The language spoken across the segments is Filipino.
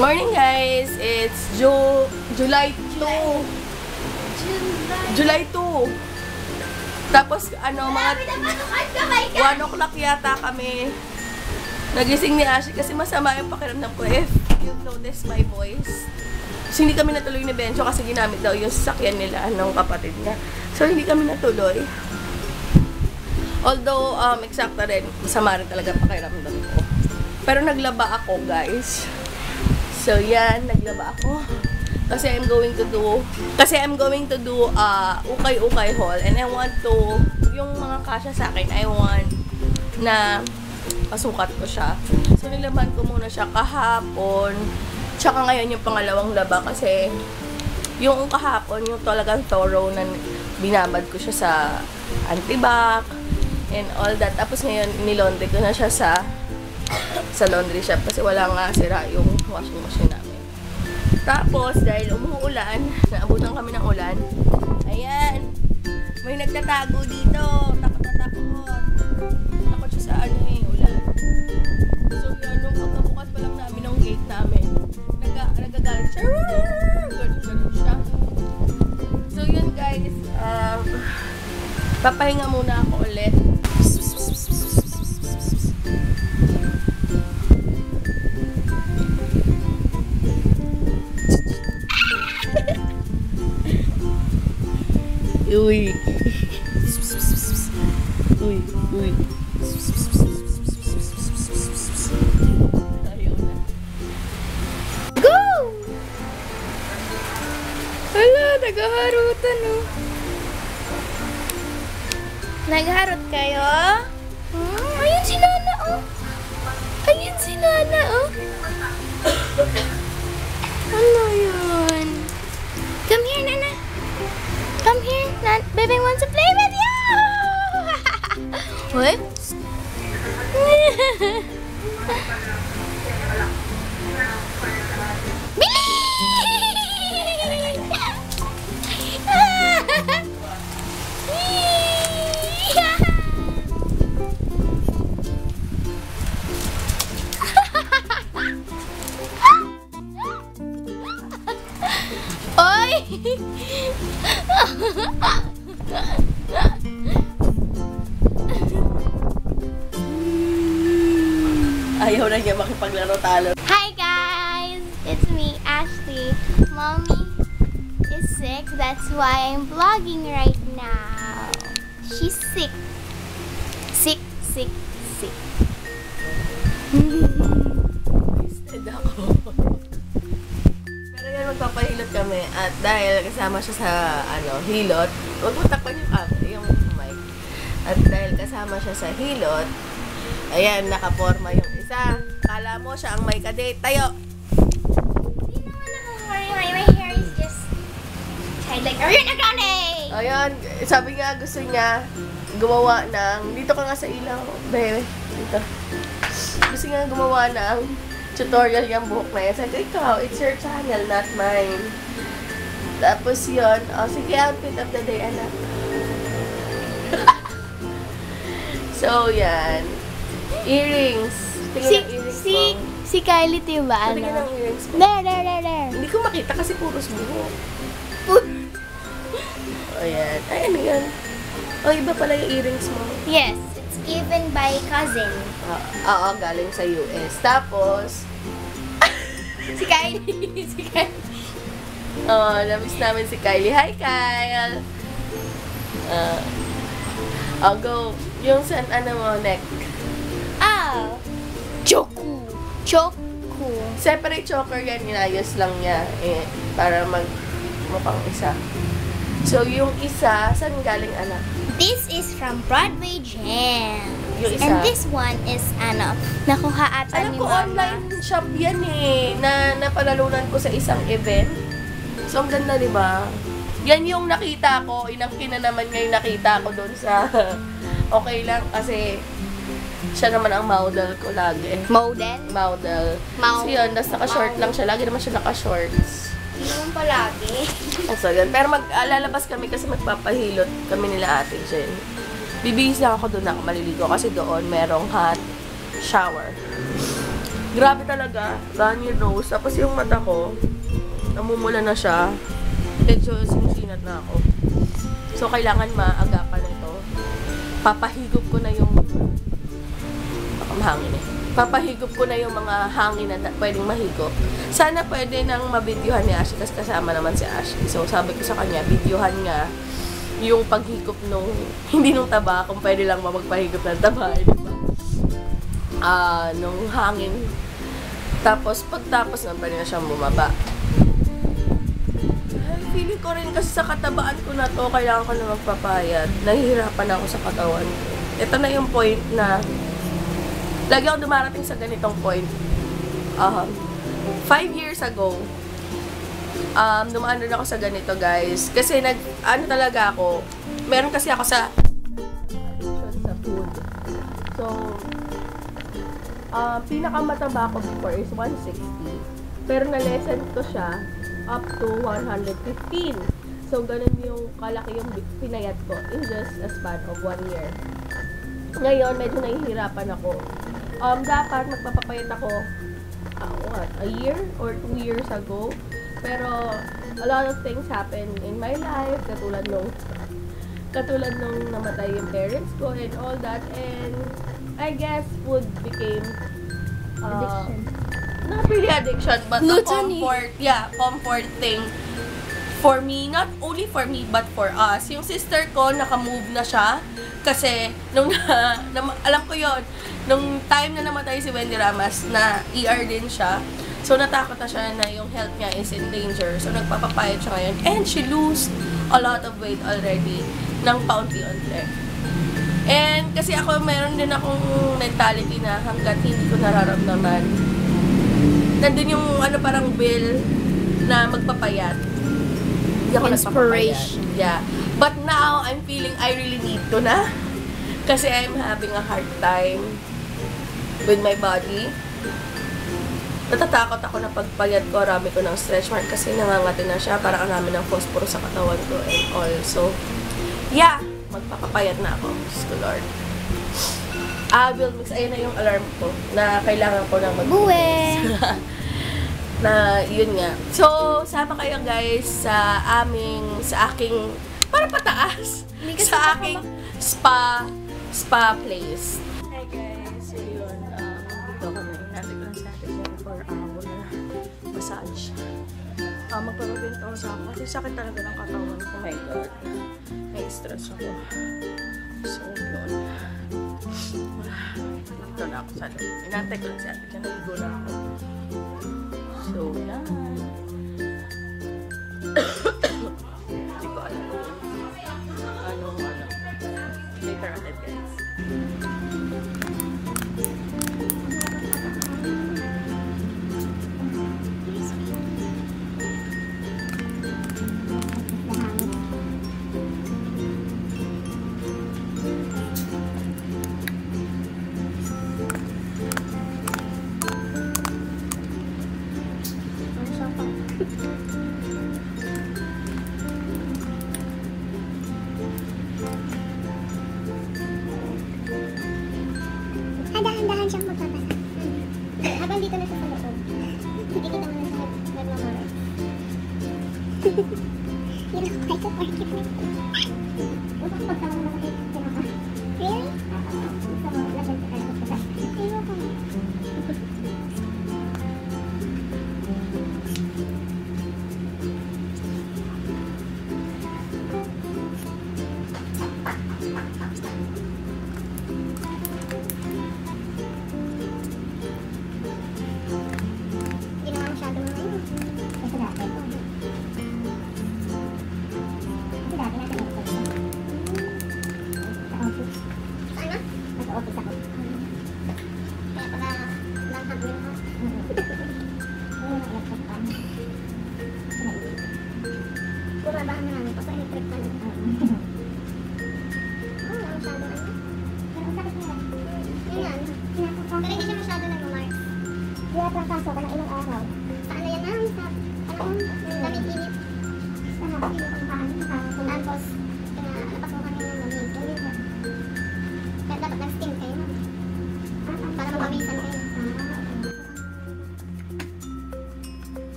Morning guys, it's July 2. July 2. Tapos mga 1 o'clock yata kami. Nagising ni Ashley kasi masama yung pakiramdam ko. If you notice my voice. So hindi kami natuloy ni Bencho kasi ginamit daw yung sasakyan nila ng kapatid niya. So hindi kami natuloy. Although eksakta rin, masama rin talaga pakiramdam ko. Pero naglaba ako guys. So yan, naglaba ako. Kasi I'm going to do ukay-ukay haul, and I want to yung mga kasya sa akin, I want na pasukat ko siya. So nilaban ko muna siya kahapon. Tsaka ngayon yung pangalawang laba kasi yung kahapon yung talagang thorough na binabad ko siya sa antibac and all that. Tapos ngayon nilondre ko na siya sa laundry shop kasi wala nga sira yung washing machine namin. Tapos, dahil umuulan, naabutan kami ng ulan, ayan, may nagtatago dito. Takot na takot. Takot siya sa ulan. So, yun, nung pagkabukas pa lang namin ng gate namin, nagagalit siya. Ganun siya. So, yun guys, papahinga muna ako ulit. Uy. Uy. Ayaw na. Go! Hala, naghaharutan oh. Nagharot kayo? Ayun si Nana oh. Ayun si Nana oh. Ano yun? Come here, Nana. Come here, baby wants to play with you. What? Ayaw na niya makipaglaro-talo. Hi guys! It's me, Ashley. Mommy is sick, that's why I'm vlogging right now. She's sick. Sick. Wasted ako. Pero yan, magpapahilot kami at dahil kasama siya sa hilot, huwag mo takpan yung mic. At dahil kasama siya sa hilot, ayan, nakaporma yung isa. Kala mo siya ang may kadate. Tayo! Hindi naman ako worry. My hair is just tied like Ariana Grande! Ayan, sabi nga gusto niya gumawa ng, dito ka nga sa ilaw, bebe, dito. Gusto niya gumawa ng tutorial yung buhok na yan. Sabi ko, ikaw, it's your channel, not mine. Tapos yun, sige, outfit of the day, anak. So, yan. Earrings. Tingnan ng earrings mo. Si Kylie, diba? Tingnan ng earrings mo. There. Hindi ko makita kasi puros buhok. Ayan. Ay, ano yan? Oh, iba pala yung earrings mo. Yes, it's given by cousin. Oo, galing sa US. Tapos, Si Kylie. namiss namin si Kylie. Hi, Kyle! Go. Yung sa, neck. Choco. Separate choker yan, inayos lang niya para mukhang isa. So, yung isa, saan galing anak? This is from Broadway Jam. Yung isa? And this one is, nakuha ata Alam ni ko, Mama. online shop yan na napalalunan ko sa isang event. So, ang ganda, diba? Yan yung nakita ko, inangkin na naman nga yung nakita ko doon sa okay lang kasi siya naman ang model ko lagi. Model. So yun, tapos naka-short lang siya. Lagi naman siya naka-shorts. Hindi naman palagi. So yun. Pero lalabas kami kasi magpapahilot kami nila Ate Jen. Bibihis lang ako doon ako maliligo kasi doon merong hot shower. Grabe talaga. Runny nose. Tapos yung mata ko, namumula na siya. Medyo sinusinat na ako. So, kailangan maagapan ito. Papahigop ko na yung mahangin eh. Papahigop ko na yung mga hangin na pwedeng mahigop. Sana pwede nang mabidyohan ni Ashley kasi kasama naman si Ashley. So, sabi ko sa kanya, bidyohan nga yung paghigop nung, hindi nung taba, kung pwede lang magpahigop ng taba, di ba? Nung hangin. Tapos, pagtapos nun, pwede na siyang bumaba. Feeling ko rin kasi sa katabaan ko na to, kailangan ko na magpapayat. Nahihirapan ako sa katawan ko. Ito na yung point na lagi ako dumarating sa ganitong point. 5 years ago, dumaan rin ako sa ganito, guys. Kasi talaga ako, meron kasi ako sa addiction sa food. So, pinakamataba ko before is 160. Pero na-lessen ko siya up to 115. So, ganun yung kalaki yung pinayat ko in just a span of 1 year. Ngayon, medyo nahihirapan ako. Dapat magpapapayat ako a year or 2 years ago. Pero, a lot of things happen in my life. Katulad nung namatay yung parents ko and all that. And, I guess, food became Addiction. Not really addiction, but a comfort thing for me. Not only for me, but for us. Yung sister ko, naka-move na siya. Kasi, alam ko yon nung time na namatay si Wendy Ramas, na ER din siya. So, natakot na siya na yung health niya is in danger. So, nagpapapayat siya ngayon. And she lost a lot of weight already ng paunti-unti. And, kasi ako, meron din akong mentality na hanggat hindi ko nararamdaman. Nandun yung, parang will na magpapayat. Hindi ako nagpapapayat. Yeah. But now, I'm feeling I really need to na. Kasi I'm having a hard time with my body. Natatakot ako na pagpayat ko, rami ko ng stretch mark kasi nangangati na siya. Parang ang dami ng phosphorus sa katawan ko and all. So, yeah, magpapapayat na ako. Diyos ko, Lord. I will mix. Ayun na yung alarm ko na kailangan ko na mag-buwe. Na, yun nga. So, sama kayo guys sa aking, para pataas, sa aking spa place. Hey guys, so yun, dito ako na inatid lang sa akin for massage. Magpapabinto ako sa ako kasi sakit talaga ng katawan ko. Oh my God. May stress ako. So, yun. Dito na ako sa loob. Inatid ko lang sa akin kasi naligo na ako. So, yan. Hindi ko alam. Later on it, guys. Dahan-dahan siyang magpapala. Habang dito na siya sa loob. Hindi kita mo na siya nagmamara. Yun ako, I took one kip na ito. Upang pagtawag na kayo kinaka. Really? Gusto mo, laban ka kayo sa tayo. Ayaw ko.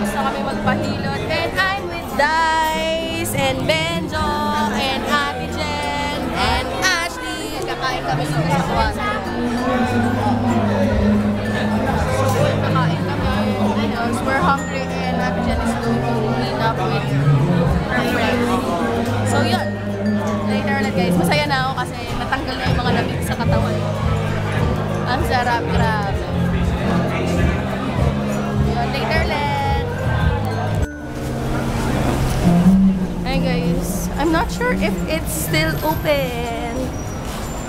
Tapos na kami magpahilot. And I'm with Dice, and Benjo, and Ate Jen, and Ashley. Kakain kami sa kasuan. Kakain kami. Because we're hungry and Ate Jen is going to meet up with her friend. So yun. Later ulit guys. Masaya na ako kasi natanggal na yung mga lamig sa katawan. Ang sarap, grabe. Yun, later ulit. Hey guys, I'm not sure if it's still open.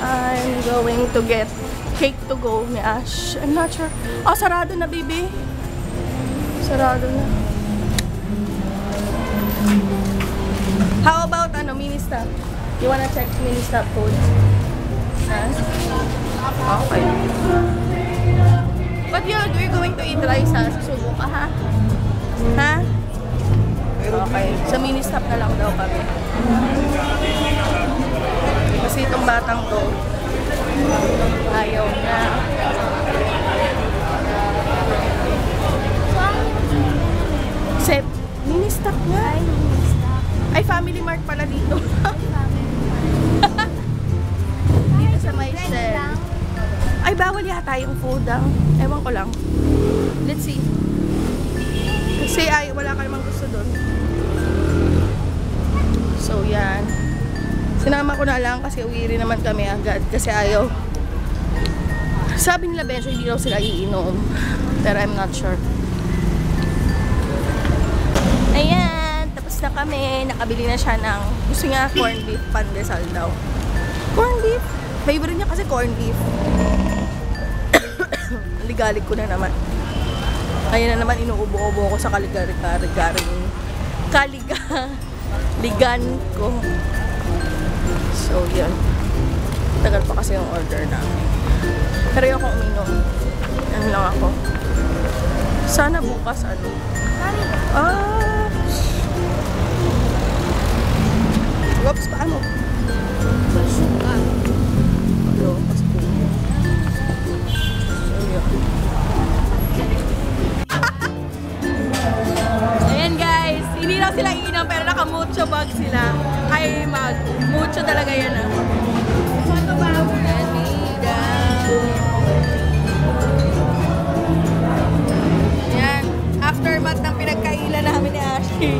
I'm going to get cake to go ni Ash. I'm not sure. Oh, sarado na, baby. Sarado na. How about mini stop? You wanna check mini stop code? Okay. But you're going to eat rice ha? Susubo ka ha? Ha? Okay. Sa mini stop na lang daw kami. Kasi itong batang to ayaw na. Kasi mini stop nga. Ay, Family Mart pala dito. Dito sa may shell. Ay, bawal yata yung food ewan ko lang. Let's see. Kasi wala ka namang gusto doon. So, yan. Sinama ko na lang kasi uwi rin naman kami agad. Kasi ayaw. Sabi nila, Benjo, hindi daw sila iinom. Pero I'm not sure. Ayan. Na kami, nakabili na siya ng gusto niya corned beef pandesal daw. Corned beef? Favorite niya kasi corned beef. Ligalig ko na naman. Ayun na naman, inuubo-ubo ko sa ligan ko. So, yan. Tagal pa kasi yung order namin. Pero yung akong uminom. Yan lang ako. Sana bukas Whoops, paano? Pasuka. Ano? Pasuka. Ayan guys, hindi lang sila iinom pero naka-mucho bag sila. Ay, mucho talaga yan Ano ba? Ayan, aftermath ng pinagkailan namin ni Ashley.